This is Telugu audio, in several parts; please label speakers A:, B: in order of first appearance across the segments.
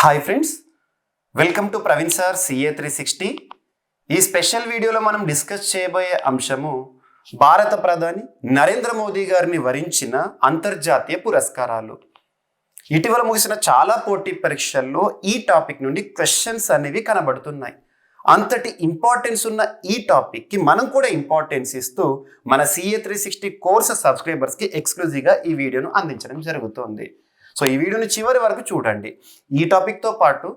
A: Hi friends, welcome to Praveen sir CA 360. ఈ స్పెషల్ వీడియోలో మనం డిస్కస్ చేయబోయే అంశము భారత ప్రధాని నరేంద్ర మోదీ గారిని వరించిన అంతర్జాతీయ పురస్కారాలు. ఇటీవల ముగిసిన చాలా పోటీ పరీక్షల్లో ఈ టాపిక్ నుండి క్వశ్చన్స్ అనేవి కనబడుతున్నాయి. అంతటి ఇంపార్టెన్స్ ఉన్న ఈ టాపిక్కి మనం కూడా ఇంపార్టెన్స్ ఇస్తూ మన సిఏ 360 కోర్స్ సబ్స్క్రైబర్స్కి ఎక్స్క్లూజివ్గా ఈ వీడియోను అందించడం జరుగుతుంది. సో ఈ వీడియోని చివరి వరకు చూడండి. ఈ టాపిక్తో పాటు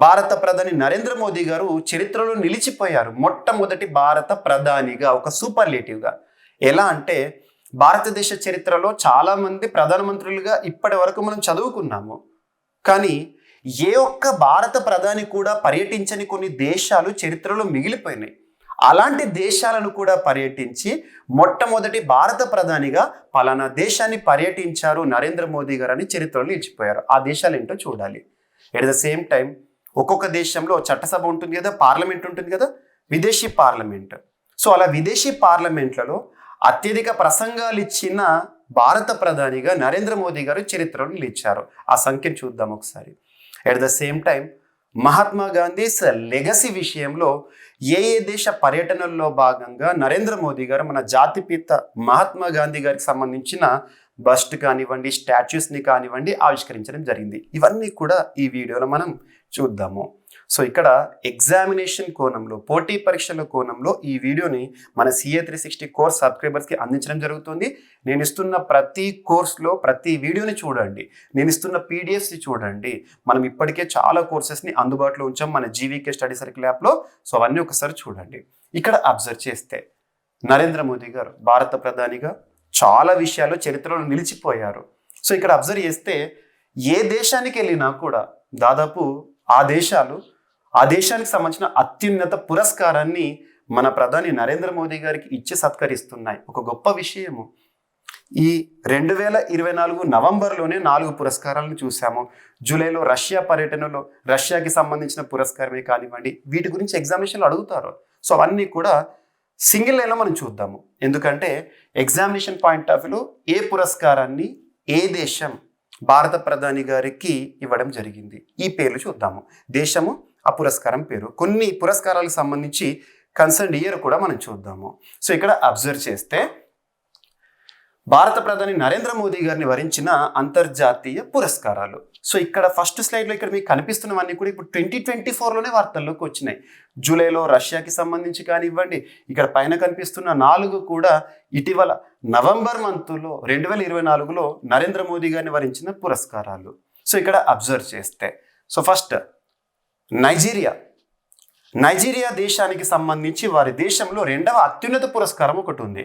A: భారత ప్రధాని నరేంద్ర మోదీ గారు చరిత్రలో నిలిచిపోయారు. మొట్టమొదటి భారత ప్రధానిగా, ఒక సూపర్లేటివ్గా. ఎలా అంటే భారతదేశ చరిత్రలో చాలామంది ప్రధానమంత్రులుగా ఇప్పటి వరకు మనం చదువుకున్నాము. కానీ ఏ ఒక్క భారత ప్రధాని కూడా పర్యటించని కొన్ని దేశాలు చరిత్రలో మిగిలిపోయినాయి. అలాంటి దేశాలను కూడా పర్యటించి మొట్టమొదటి భారత ప్రధానిగా పలానా దేశాన్ని పర్యటించారు నరేంద్ర మోదీ గారు అని చరిత్రలో నిలిచిపోయారు. ఆ దేశాలు ఏంటో చూడాలి. ఎట్ ద సేమ్ టైం ఒక్కొక్క దేశంలో చట్టసభ ఉంటుంది కదా, పార్లమెంట్ ఉంటుంది కదా, విదేశీ పార్లమెంట్. సో అలా విదేశీ పార్లమెంట్లలో అత్యధిక ప్రసంగాలు ఇచ్చిన భారత ప్రధానిగా నరేంద్ర మోదీ గారు చరిత్రలో నిలిచారు. ఆ సంఖ్యను చూద్దాం ఒకసారి. At the same time Mahatma Gandhi legacy విషయంలో ఏ దేశ పర్యటనల్లో భాగంగా నరేంద్ర మోదీ గారు మన జాతిపిత మహాత్మా గాంధీ గారికి సంబంధించిన బస్ట్ కానివ్వండి, స్టాచ్యూస్ని కానివ్వండి ఆవిష్కరించడం జరిగింది. ఇవన్నీ కూడా ఈ వీడియోలో మనం చూద్దాము. సో ఇక్కడ ఎగ్జామినేషన్ కోణంలో, పోటీ పరీక్షల కోణంలో ఈ వీడియోని మన సిఏ 360 కోర్స్ సబ్స్క్రైబర్స్కి అందించడం జరుగుతుంది. నేను ఇస్తున్న ప్రతి కోర్స్లో ప్రతి వీడియోని చూడండి, నేను ఇస్తున్న పీడిఎఫ్స్ని చూడండి. మనం ఇప్పటికే చాలా కోర్సెస్ని అందుబాటులో ఉంచాం మన జీవీకే స్టడీ సర్కిల్ యాప్లో. సో అవన్నీ ఒకసారి చూడండి. ఇక్కడ అబ్జర్వ్ చేస్తే నరేంద్ర మోదీ గారు భారత ప్రధానిగా చాలా విషయాల్లో చరిత్రలో నిలిచిపోయారు. సో ఇక్కడ అబ్జర్వ్ చేస్తే ఏ దేశానికి వెళ్ళినా కూడా దాదాపు ఆ దేశానికి సంబంధించిన అత్యున్నత పురస్కారాన్ని మన ప్రధాని నరేంద్ర మోదీ గారికి ఇచ్చి సత్కరిస్తున్నాయి. ఒక గొప్ప విషయము. ఈ 2024 నవంబర్లోనే 4 పురస్కారాలను చూసాము. జూలైలో రష్యా పర్యటనలో రష్యాకి సంబంధించిన పురస్కారమే కానివ్వండి, వీటి గురించి ఎగ్జామినేషన్లో అడుగుతారు. సో అవన్నీ కూడా సింగిల్ లైన్లో మనం చూద్దాము. ఎందుకంటే ఎగ్జామినేషన్ పాయింట్ ఆఫ్ వ్యూలో ఏ పురస్కారాన్ని ఏ దేశం భారత ప్రధాని గారికి ఇవ్వడం జరిగింది, ఈ పేర్లు చూద్దాము. దేశము, ఆ పురస్కారం పేరు, కొన్ని పురస్కారాలకు సంబంధించి కన్సర్న్ ఇయర్ కూడా మనం చూద్దాము. సో ఇక్కడ అబ్జర్వ్ చేస్తే భారత ప్రధాని నరేంద్ర మోదీ గారిని వరించిన అంతర్జాతీయ పురస్కారాలు. సో ఇక్కడ ఫస్ట్ స్లైడ్లో ఇక్కడ మీకు కనిపిస్తున్నవన్నీ కూడా ఇప్పుడు 2024లోనే వార్తల్లోకి వచ్చినాయి. జూలైలో రష్యాకి సంబంధించి కానివ్వండి, ఇక్కడ పైన కనిపిస్తున్న 4 కూడా ఇటీవల నవంబర్ మంత్లో 2024లో నరేంద్ర మోదీ గారిని వరించిన పురస్కారాలు. సో ఇక్కడ అబ్జర్వ్ చేస్తే సో ఫస్ట్ నైజీరియా దేశానికి సంబంధించి వారి దేశంలో 2వ అత్యున్నత పురస్కారం ఒకటి ఉంది.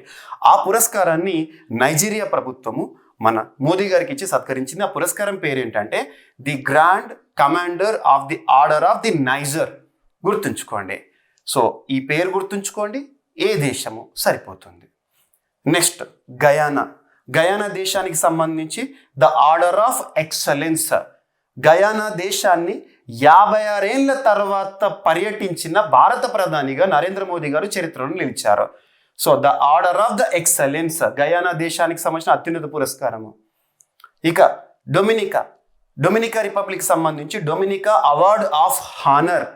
A: ఆ పురస్కారాన్ని నైజీరియా ప్రభుత్వము మన మోదీ గారికి ఇచ్చి సత్కరించింది. ఆ పురస్కారం పేరు ఏంటంటే the grand commander of the order of the niger. గుర్తుంచుకోండి. సో ఈ పేరు గుర్తుంచుకోండి, ఏ దేశము సరిపోతుంది. నెక్స్ట్ గయానా దేశానికి సంబంధించి the order of excellence. Guyana దేశాన్ని 56 ఏళ్ల తర్వాత పర్యటించిన భారత ప్రధానిగా నరేంద్ర మోదీ గారు చరిత్రలో నిలిచారు. So the order of the excellence Guyana దేశానికి సంబంధించిన అత్యున్నత పురస్కారము. ఇక డొమినికా రిపబ్లిక్ సంబంధించి Dominica award of honour.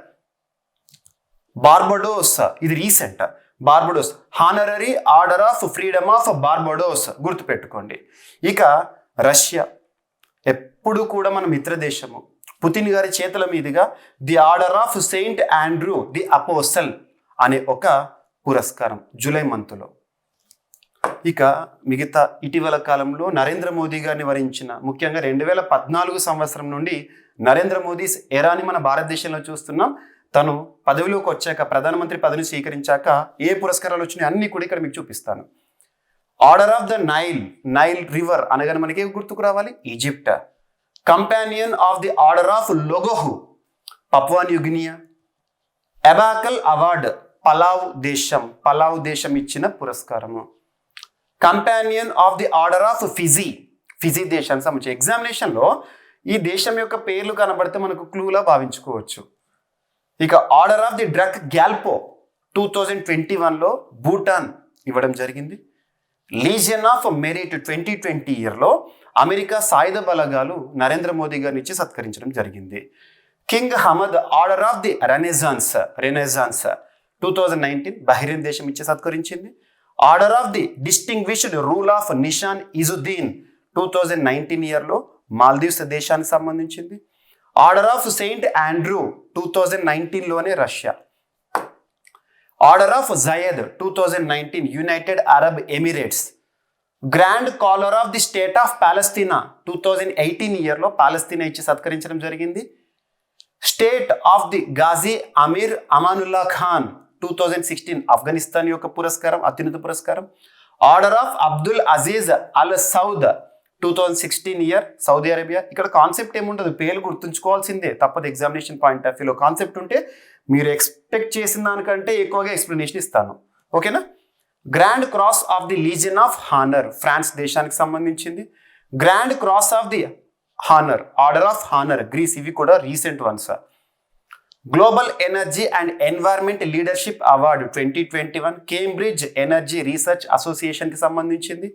A: Barbados, ఇది recent. Barbados honorary order of freedom of Barbados, గుర్తుపెట్టుకోండి. ఇక రష్యా ఎప్పుడు కూడా మన మిత్ర దేశము. పుతిన్ గారి చేతుల మీదుగా the order of saint Andrew the apostle అనే ఒక పురస్కారం జూలై మంత్లో. ఇక మిగతా ఇటీవల కాలంలో నరేంద్ర మోదీ గారిని వరించిన, ముఖ్యంగా 2014 సంవత్సరం నుండి నరేంద్ర మోదీ ఎరాని మన భారతదేశంలో చూస్తున్నాం. తను పదవిలోకి వచ్చాక, ప్రధానమంత్రి పదవిని స్వీకరించాక ఏ పురస్కారాలు వచ్చినాయి అన్నీ కూడా ఇక్కడ మీకు చూపిస్తాను. Order of the Nile river అనగానే మనకి గుర్తుకు రావాలి, Egypt. Companion of the order of Logohu, Papua New Guinea. Ebakl award, Palau దేశం ఇచ్చిన పురస్కారము. Companion of the order of Fiji దేశానికి సంబంధించి ఎగ్జామినేషన్లో ఈ దేశం యొక్క పేర్లు కనబడితే మనకు క్లూలా భావించుకోవచ్చు. ఇక order of the Druk Gyalpo 2021లో భూటాన్ ఇవ్వడం జరిగింది. లీజియన్ ఆఫ్ మెరిట్ 2020 ఇయర్లో అమెరికా సాయుధ బలగాలు నరేంద్ర మోదీ గారిని ఇచ్చి సత్కరించడం జరిగింది. King Hamad order of the renaissance 2019 Bahrain దేశం ఇచ్చి సత్కరించింది. Order of the distinguished rule of Nishan Izzuddin 2019 ఇయర్లో మాల్దీవ్స్ దేశానికి సంబంధించింది. ఆర్డర్ ఆఫ్ సెయింట్ ఆండ్రూ 2019లోనే Russia. Order of Zayed 2019 United Arab Emirates. Grand collar of the state of Palestine 2018 ఇయర్లో పాలస్తీనా ఇచ్చి సత్కరించడం జరిగింది. State of the Ghazi Amir Amanullah Khan 2016 Afghanistan యొక్క పురస్కారం, అత్యున్నత పురస్కారం. Order of Abdul Aziz Al Saud 2016 year Saudi Arabia. ఇక్కడ కాన్సెప్ట్ ఏముండదు, పేర్లు గుర్తుంచుకోవాల్సిందే తప్పదు. ఎగ్జామినేషన్ పాయింట్ ఆఫ్ వ్యూలో కాన్సెప్ట్ ఉంటే మీరు ఎక్స్పెక్ట్ చేసిన దానికంటే ఎక్కువగా ఎక్స్ప్లెనేషన్ ఇస్తాను, ఓకేనా. Grand cross of the legion of honour France దేశానికి సంబంధించింది. Grand cross of the honour, order of honour Greece, ఇవి కూడా recent ones. Global energy and environment leadership award 2021 Cambridge energy research అసోసియేషన్కి సంబంధించింది.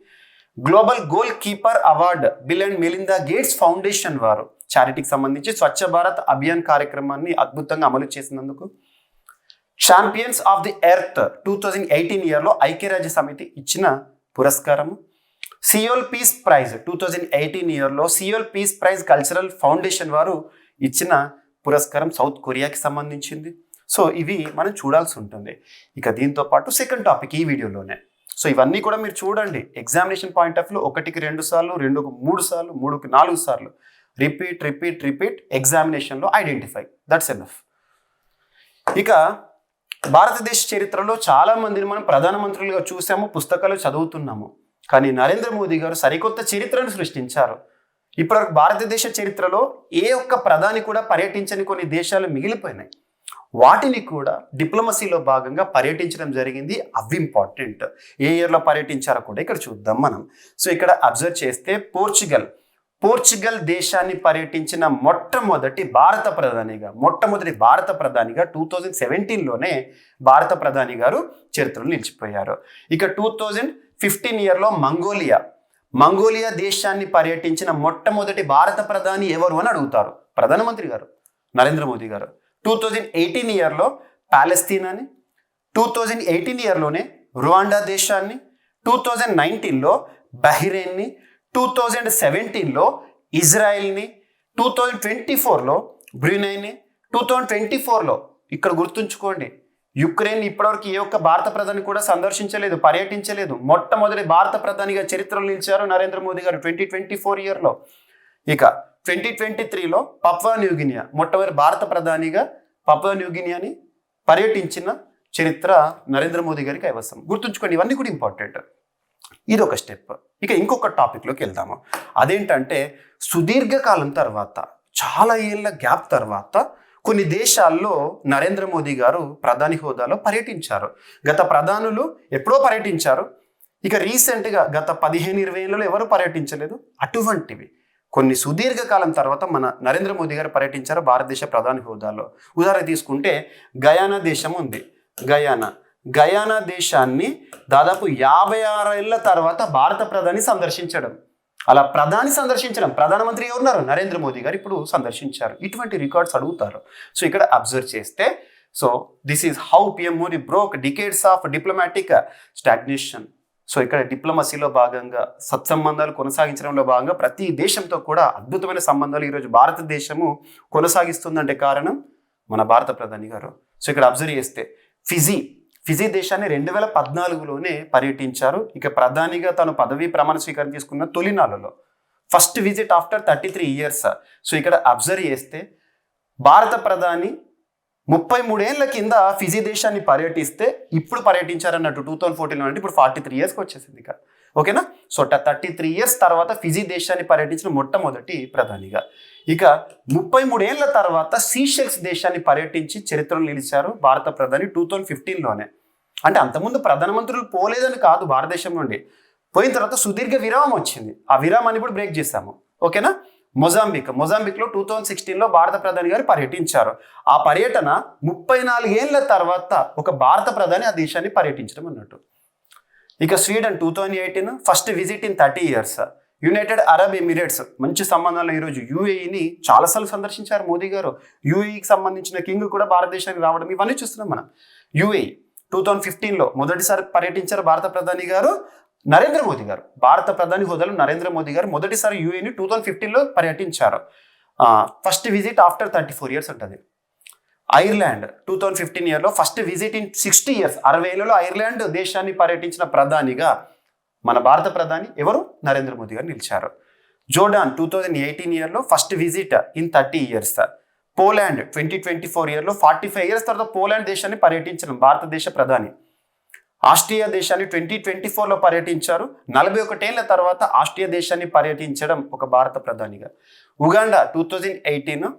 A: Global goalkeeper award Bill and Melinda gates foundation వారు చారిటీకి సంబంధించి స్వచ్ఛ భారత్ అభియాన్ కార్యక్రమాన్ని అద్భుతంగా అమలు చేసినందుకు. ఛాంపియన్స్ ఆఫ్ ది ఎర్త్ 2018 ఇయర్లో ఐక్యరాజ్య సమితి ఇచ్చిన పురస్కారము. సియోల్ పీస్ ప్రైజ్ 2018 ఇయర్లో Seoul peace prize cultural foundation వారు ఇచ్చిన పురస్కారం సౌత్ కొరియాకి సంబంధించింది. సో ఇవి మనం చూడాల్సి ఉంటుంది. ఇక దీంతో పాటు సెకండ్ టాపిక్ ఈ వీడియోలోనే. సో ఇవన్నీ కూడా మీరు చూడండి. ఎగ్జామినేషన్ పాయింట్ ఆఫ్ వ్యూ 1కి 2 సార్లు, 2కి 3 సార్లు, 3కి 4 సార్లు రిపీట్ ఎగ్జామినేషన్లో ఐడెంటిఫై, దట్స్ ఎనఫ్. ఇక భారతదేశ చరిత్రలో చాలా మందిని మనం ప్రధానమంత్రులుగా చూసాము, పుస్తకాలు చదువుతున్నాము. కానీ నరేంద్ర మోదీ గారు సరికొత్త చరిత్రను సృష్టించారు. ఇప్పటివరకు భారతదేశ చరిత్రలో ఏ ఒక్క ప్రధాని కూడా పర్యటించని కొన్ని దేశాలు మిగిలిపోయినాయి. వాటిని కూడా డిప్లొమసీలో భాగంగా పర్యటించడం జరిగింది. అవి ఇంపార్టెంట్. ఏ ఇయర్లో పర్యటించారో కూడా ఇక్కడ చూద్దాం మనం. సో ఇక్కడ అబ్జర్వ్ చేస్తే పోర్చుగల్ దేశాన్ని పర్యటించిన మొట్టమొదటి భారత ప్రధానిగా 2017లోనే భారత ప్రధాని గారు చరిత్రలో నిలిచిపోయారు. ఇక 2015 ఇయర్లో మంగోలియా దేశాన్ని పర్యటించిన మొట్టమొదటి భారత ప్రధాని ఎవరు అని అడుగుతారు. ప్రధానమంత్రి గారు నరేంద్ర మోదీ గారు. 2018 ఇయర్లో పాలస్తీనాని, 2018 ఇయర్లోనే రువాండా దేశాన్ని, 2019లో బహ్రెయిన్ని, 2017లో ఇజ్రాయెల్ని, 2024లో బ్రూనైని, 2024లో ఇక్కడ గుర్తుంచుకోండి యుక్రెయిన్ ఇప్పటివరకు ఏ ఒక్క భారత ప్రధాని కూడా సందర్శించలేదు, పర్యటించలేదు. మొట్టమొదటి భారత ప్రధానిగా చరిత్రలో నిలిచారు నరేంద్ర మోదీ గారు 2024 ఇయర్లో. ఇక 2023లో పపువా న్యూగినియా మొట్టమొదటి భారత ప్రధానిగా పపువా న్యూగినియాని పర్యటించిన చరిత్ర నరేంద్ర మోదీ గారికి కైవసం. గుర్తుంచుకోండి, ఇవన్నీ కూడా ఇంపార్టెంట్. ఇది ఒక స్టెప్. ఇక ఇంకొక టాపిక్లోకి వెళ్దాము. అదేంటంటే సుదీర్ఘకాలం తర్వాత, చాలా ఏళ్ళ గ్యాప్ తర్వాత కొన్ని దేశాల్లో నరేంద్ర మోదీ గారు ప్రధాని హోదాలో పర్యటించారు. గత ప్రధానులు ఎప్పుడో పర్యటించారు. ఇక రీసెంట్గా గత 15-20 ఏళ్ళలో ఎవరు పర్యటించలేదు. అటువంటివి కొన్ని సుదీర్ఘకాలం తర్వాత మన నరేంద్ర మోదీ గారు పర్యటించారు భారతదేశ ప్రధాని హోదాలో. ఉదాహరణ తీసుకుంటే గయానా దేశం ఉంది. గయానా దేశాన్ని దాదాపు 56 ఏళ్ల తర్వాత భారత ప్రధాని సందర్శించడం. అలా ప్రధానమంత్రి ఎవరున్నారు? నరేంద్ర మోదీ గారు ఇప్పుడు సందర్శించారు. ఇటువంటి రికార్డ్స్ అడుగుతారు. సో ఇక్కడ అబ్జర్వ్ చేస్తే, so this is how PM Modi broke decades of diplomatic stagnation. So ఇక్కడ డిప్లొమసీలో భాగంగా సత్సంబంధాలు కొనసాగించడంలో భాగంగా ప్రతి దేశంతో కూడా అద్భుతమైన సంబంధాలు ఈరోజు భారతదేశము కొనసాగిస్తుందంటే కారణం మన భారత ప్రధాని గారు. సో ఇక్కడ అబ్జర్వ్ చేస్తే ఫిజీ దేశాన్ని 2014లోనే పర్యటించారు. ఇక ప్రధానిగా తను పదవీ ప్రమాణ స్వీకారం తీసుకున్న తొలినాళ్ళలో first visit after 33 years. So ఇక్కడ అబ్జర్వ్ చేస్తే భారత ప్రధాని 33 ఏళ్ల కింద ఫిజీ దేశాన్ని పర్యటిస్తే ఇప్పుడు పర్యటించారన్నట్టు 2014లో, అంటే ఇప్పుడు 43 ఇయర్స్కి వచ్చేసింది ఇక, ఓకేనా. సో 33 ఇయర్స్ తర్వాత ఫిజీ దేశాన్ని పర్యటించిన మొట్టమొదటి ప్రధానిగా. ఇక 33 ఏళ్ల తర్వాత సీషెల్స్ దేశాన్ని పర్యటించి చరిత్రలో నిలిచారు భారత ప్రధాని 2015లోనే. అంటే అంతకుముందు ప్రధానమంత్రులు పోలేదని కాదు, భారతదేశం నుండి పోయిన తర్వాత సుదీర్ఘ విరామం వచ్చింది. ఆ విరామాన్ని ఇప్పుడు బ్రేక్ చేశాము, ఓకేనా. మొజాంబిక్లో 2016లో భారత ప్రధాని గారు పర్యటించారు. ఆ పర్యటన 34 ఏళ్ల తర్వాత ఒక భారత ప్రధాని ఆ దేశాన్ని పర్యటించడం అన్నట్టు. ఇక Sweden 2018 first visit in 30 years. United Arab Emirates, మంచి సంబంధాలు ఈరోజు యూఏఈని చాలాసార్లు సందర్శించారు మోదీ గారు. యూఏఈకి సంబంధించిన కింగ్ కూడా భారతదేశానికి రావడం ఇవన్నీ చూస్తున్నాం మనం. యూఏఈ 2015లో మొదటిసారి పర్యటించారు భారత ప్రధాని గారు నరేంద్ర మోదీ గారు. భారత ప్రధాని హోదాలో నరేంద్ర మోదీ గారు మొదటిసారి యూఏఈని 2015లో పర్యటించారు. ఫస్ట్ విజిట్ ఆఫ్టర్ 34 years ఉంటుంది. ఐర్లాండ్ 2015 yearలో ఫస్ట్ విజిట్ ఇన్ 60 years, 60 ఏళ్లలో ఐర్లాండ్ దేశాన్ని పర్యటించిన ప్రధానిగా మన భారత ప్రధాని ఎవరు? నరేంద్ర మోదీ గారు నిలిచారు. జోర్డాన్ 2018 yearలో first visit in 30 years. Poland 2024 yearలో 45 years తర్వాత పోలాండ్ దేశాన్ని పర్యటించిన భారతదేశ ప్రధాని. ఆస్ట్రియా దేశాన్ని 2024లో పర్యటించారు. 41 ఏళ్ల తర్వాత ఆస్ట్రియా దేశాన్ని పర్యటించడం ఒక భారత ప్రధానిగా. ఉగాండా 2018,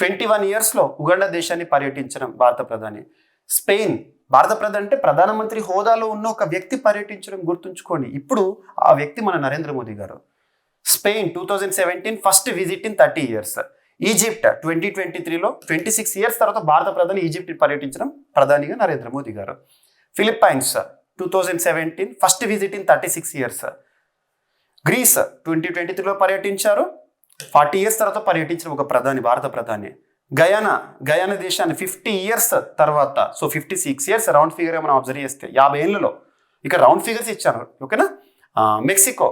A: 21 yearsలో ఉగాండా దేశాన్ని పర్యటించడం భారత ప్రధాని. స్పెయిన్ భారత ప్రధాని అంటే ప్రధానమంత్రి హోదాలో ఉన్న ఒక వ్యక్తి పర్యటించడం గుర్తుంచుకోండి. ఇప్పుడు ఆ వ్యక్తి మన నరేంద్ర మోదీ గారు. Spain 2017 first visit in 30 years. Egypt 2023లో 26 years తర్వాత భారత ప్రధాని ఈజిప్ట్ పర్యటించడం ప్రధానిగా నరేంద్ర మోదీ గారు. Philippines 2017 first visit in 36 years. Greece 2023లో పర్యటించారు. 40 years తర్వాత పర్యటించిన ఒక ప్రధాని, భారత ప్రధాని. గయానా దేశాన్ని 50 years తర్వాత, సో 56 years రౌండ్ ఫిగర్ మనం అబ్జర్వ్ చేస్తే 50 ఏళ్లలో ఇక్కడ రౌండ్ ఫిగర్స్ ఇచ్చారు, ఓకేనా. Mexico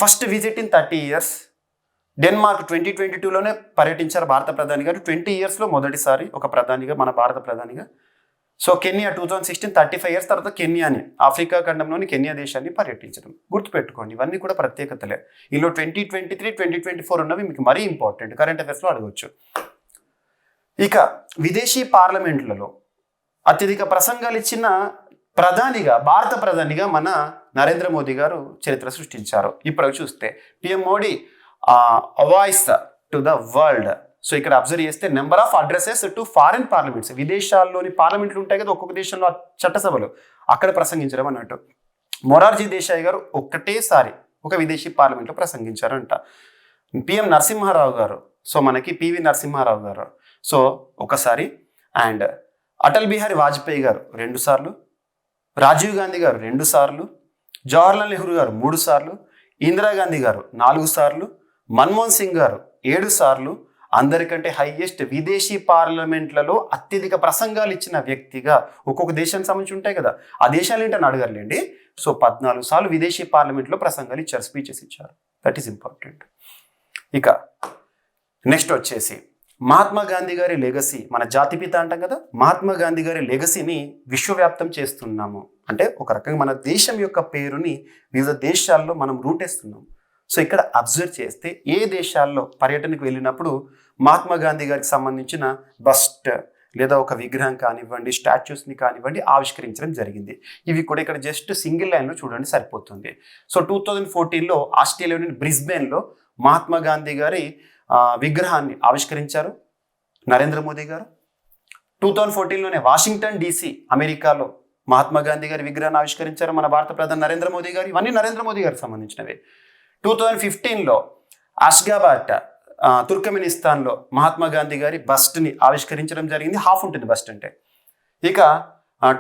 A: first visit in 30 years. Denmark 2022లోనే పర్యటించారు భారత ప్రధాని గారు. 20 yearsలో మొదటిసారి ఒక ప్రధానిగా, మన భారత ప్రధానిగా. సో కెన్యా 2016 35 years తర్వాత కెన్యాని, ఆఫ్రికా ఖండంలోని కెన్యా దేశాన్ని పర్యటించడం గుర్తుపెట్టుకోండి. ఇవన్నీ కూడా ప్రత్యేకతలే. ఇందులో 2023, 2024 ఉన్నవి మీకు మరీ ఇంపార్టెంట్, కరెంట్ అఫైర్స్లో అడగవచ్చు. ఇక విదేశీ పార్లమెంట్లలో అత్యధిక ప్రసంగాలు ఇచ్చిన ప్రధానిగా, భారత ప్రధానిగా మన నరేంద్ర మోదీ గారు చరిత్ర సృష్టించారు. ఇప్పుడు చూస్తే PM Modi voice to the world. So ఇక్కడ అబ్జర్వ్ చేస్తే number of addresses to foreign parliaments, విదేశాల్లోని పార్లమెంట్లు ఉంటాయి కదా, ఒక్కొక్క దేశంలో చట్టసభలు, అక్కడ ప్రసంగించడం అన్నట్టు. మొరార్జీ దేశాయ్ గారు ఒక్కటేసారి ఒక విదేశీ పార్లమెంట్లో ప్రసంగించారంట. పిఎం నరసింహారావు గారు, సో మనకి పివి నరసింహారావు గారు, సో ఒకసారి. అండ్ అటల్ బిహారీ వాజ్పేయి గారు 2 సార్లు, రాజీవ్ గాంధీ గారు 2 సార్లు, జవహర్లాల్ నెహ్రూ గారు 3 సార్లు, ఇందిరాగాంధీ గారు 4 సార్లు, మన్మోహన్ సింగ్ గారు 7 సార్లు. అందరికంటే హైయెస్ట్ విదేశీ పార్లమెంట్లలో అత్యధిక ప్రసంగాలు ఇచ్చిన వ్యక్తిగా, ఒక్కొక్క దేశానికి సంబంధించి ఉంటాయి కదా, ఆ దేశాలు ఏంటని అడగర్లేండి. సో 14 సార్లు విదేశీ పార్లమెంట్లో ప్రసంగాలు ఇచ్చారు, స్పీచెస్ ఇచ్చారు. That is important. ఇక నెక్స్ట్ వచ్చేసి మహాత్మా గాంధీ గారి లెగసీ, మన జాతిపిత అంటాం కదా, మహాత్మా గాంధీ గారి లెగసీని విశ్వవ్యాప్తం చేస్తున్నాము. అంటే ఒక రకంగా మన దేశం యొక్క పేరుని వివిధ దేశాల్లో మనం రూటేస్తున్నాం. సో ఇక్కడ అబ్జర్వ్ చేస్తే ఏ దేశాల్లో పర్యటనకు వెళ్ళినప్పుడు మహాత్మా గాంధీ గారికి సంబంధించిన బస్ట్ లేదా ఒక విగ్రహం కానివ్వండి, స్టాచ్యూస్ని కానివ్వండి ఆవిష్కరించడం జరిగింది. ఇవి కూడా ఇక్కడ జస్ట్ సింగిల్ లైన్లో చూడండి సరిపోతుంది. సో 2014లో ఆస్ట్రేలియాలోని బ్రిస్బేన్లో మహాత్మా గాంధీ గారి విగ్రహాన్ని ఆవిష్కరించారు నరేంద్ర మోదీ గారు. 2014లోనే వాషింగ్టన్ DC అమెరికాలో మహాత్మా గాంధీ గారి విగ్రహాన్ని ఆవిష్కరించారు మన భారత ప్రధాని నరేంద్ర మోదీ గారు. ఇవన్నీ నరేంద్ర మోదీ గారికి సంబంధించినవి. 2015లో అష్గాబాద్ తుర్కమెనిస్తాన్లో మహాత్మా గాంధీ గారి బస్ట్ని ఆవిష్కరించడం జరిగింది. హాఫ్ ఉంటుంది బస్ట్ అంటే. ఇక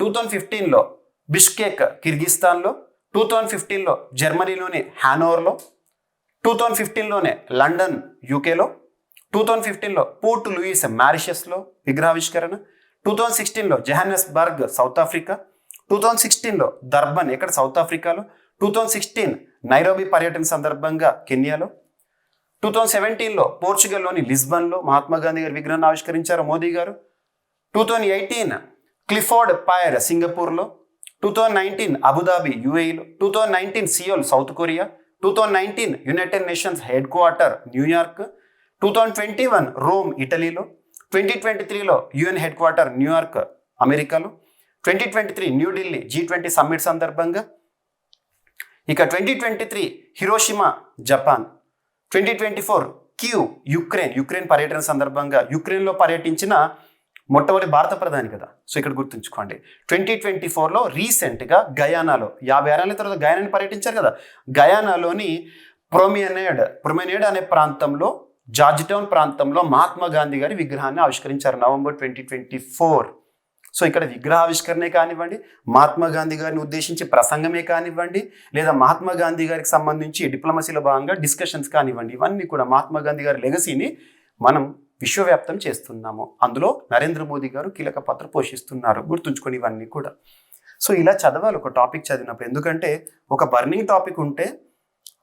A: 2015లో బిష్కేక్ కిర్గిస్తాన్లో, 2015లో జర్మనీలోని హ్యానోవర్లో, 2015లోనే లండన్ UKలో, 2015లో పోర్ట్ లూయిస్ మారిషస్లో విగ్రహావిష్కరణ, 2016లో జోహాన్నెస్బర్గ్ సౌత్ ఆఫ్రికా, 2016లో దర్బన్ ఎక్కడ సౌత్ ఆఫ్రికాలో, 2016 నైరోబీ పర్యటన సందర్భంగా కెన్యాలో, 2017లో పోర్చుగల్లోని లిస్బన్లో మహాత్మా గాంధీ గారి విగ్రహాన్ని ఆవిష్కరించారు మోదీ గారు, 2018 క్లిఫోర్డ్ పైర్ సింగపూర్లో, 2019 అబుదాబి UAEలో, 2019 Seoul South Korea, 2019 United Nations headquarter New York, 2021 Rome ఇటలీలో, 2023లో UN హెడ్ క్వార్టర్ న్యూయార్క్ అమెరికాలో, 2023 న్యూఢిల్లీ G20 సమ్మిట్ సందర్భంగా. ఇక 2023 హిరోషిమా జపాన్, 2024 క్యూ యుక్రెయిన్ పర్యటన సందర్భంగా యుక్రెయిన్లో పర్యటించిన మొట్టమొదటి భారత ప్రధాని కదా. సో ఇక్కడ గుర్తుంచుకోండి. 2024లో రీసెంట్గా గయానాలో 56 ఏళ్ల తర్వాత గయానాని పర్యటించారు కదా. గయానాలోని ప్రొమెనేడ్ అనే ప్రాంతంలో, జార్జ్ టౌన్ ప్రాంతంలో మహాత్మా గాంధీ గారి విగ్రహాన్ని ఆవిష్కరించారు నవంబర్ 2024. సో ఇక్కడ విగ్రహావిష్కరణే కానివ్వండి, మహాత్మా గాంధీ గారిని ఉద్దేశించి ప్రసంగమే కానివ్వండి, లేదా మహాత్మా గాంధీ గారికి సంబంధించి డిప్లొమసీలో భాగంగా డిస్కషన్స్ కానివ్వండి, ఇవన్నీ కూడా మహాత్మా గాంధీ గారి లెగసీని మనం విశ్వవ్యాప్తం చేస్తున్నాము. అందులో నరేంద్ర మోదీ గారు కీలక పాత్ర పోషిస్తున్నారు. గుర్తుంచుకొని ఇవన్నీ కూడా. సో ఇలా చదవాలి ఒక టాపిక్ చదివినప్పుడు. ఎందుకంటే ఒక బర్నింగ్ టాపిక్ ఉంటే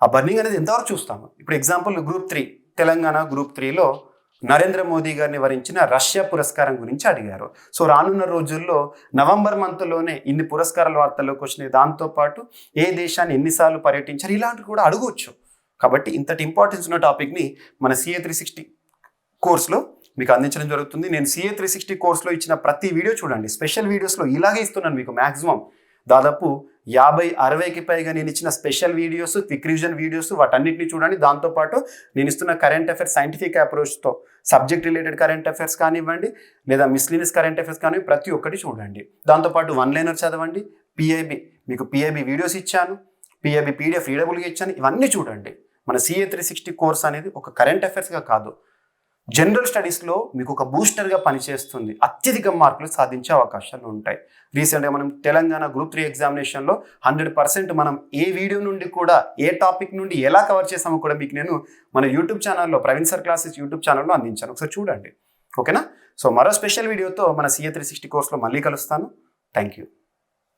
A: ఆ బర్నింగ్ అనేది ఎంతవరకు చూస్తాము. ఇప్పుడు ఎగ్జాంపుల్ గ్రూప్ 3 తెలంగాణ గ్రూప్ 3లో నరేంద్ర మోదీ గారిని వరించిన రష్యా పురస్కారం గురించి అడిగారు. సో రానున్న రోజుల్లో నవంబర్ మంత్లోనే ఇన్ని పురస్కారాల వార్తల్లోకి వచ్చినాయి. దాంతోపాటు ఏ దేశాన్ని ఎన్నిసార్లు పర్యటించారు ఇలాంటివి కూడా అడగవచ్చు. కాబట్టి ఇంతటి ఇంపార్టెన్స్ ఉన్న టాపిక్ని మన CA 360 కోర్సులో మీకు అందించడం జరుగుతుంది. నేను CA 360 కోర్సులో ఇచ్చిన ప్రతి వీడియో చూడండి. స్పెషల్ వీడియోస్లో ఇలాగే ఇస్తున్నాను మీకు. మ్యాక్సిమం దాదాపు 50-60కి పైగా నేను ఇచ్చిన special videos, quick revision videos, వాటన్నిటిని చూడండి. దాంతోపాటు నేను ఇస్తున్న కరెంట్ అఫైర్స్ సైంటిఫిక్ అప్రోచ్తో సబ్జెక్ట్ రిలేటెడ్ కరెంట్ అఫైర్స్ కానివ్వండి, లేదా మిస్లీనియస్ కరెంట్ అఫైర్స్ కానివ్వండి, ప్రతి ఒక్కటి చూడండి. దాంతోపాటు వన్ లైనర్ చదవండి. మీకు PIB వీడియోస్ ఇచ్చాను, PIB PDF రీడబుల్గా ఇచ్చాను. ఇవన్నీ చూడండి. మన CA 360 కోర్స్ అనేది ఒక కరెంట్ అఫైర్స్గా కాదు, జనరల్ స్టడీస్లో మీకు ఒక బూస్టర్గా పనిచేస్తుంది. అత్యధిక మార్కులు సాధించే అవకాశాలు ఉంటాయి. రీసెంట్గా మనం తెలంగాణ గ్రూప్ 3 ఎగ్జామినేషన్లో 100% మనం ఏ వీడియో నుండి కూడా ఏ టాపిక్ నుండి ఎలా కవర్ చేసామో కూడా మీకు నేను మన యూట్యూబ్ ఛానల్లో ప్రవీణ్ సార్ క్లాసెస్ యూట్యూబ్ ఛానల్లో అందించాను. ఒకసారి చూడండి. ఓకేనా? సో మరో స్పెషల్ వీడియోతో మన CA 360 కోర్సులో మళ్ళీ కలుస్తాను. Thank you.